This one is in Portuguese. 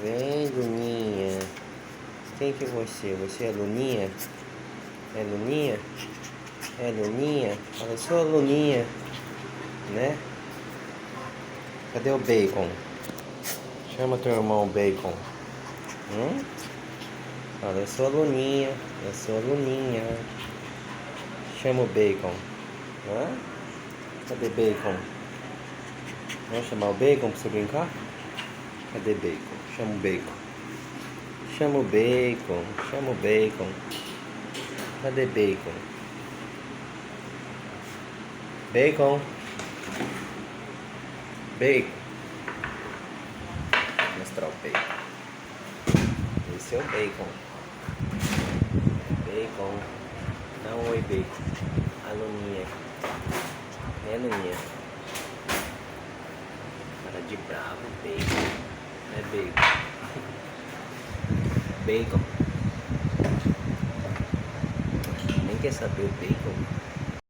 Vem, Luninha. Quem que é você? Você é Luninha? É Luninha? É Luninha? Fala, sou a Luninha, né? Cadê o Bacon? Chama teu irmão Bacon. Fala, eu sou a Luninha. Eu sou a Luninha. Chama o Bacon. Hã? Cadê Bacon? Vamos chamar o Bacon pra você brincar? Cadê Bacon? Chama o Bacon. Chama o Bacon. Chama o Bacon. Cadê Bacon? Bacon. Bacon. Vou mostrar o Bacon. Esse é o Bacon. Bacon. Dá um oi, Bacon. A Luninha. É, Luninha. Cara de bravo, Bacon. É Bacon. Bacon. Nem quer saber o Bacon.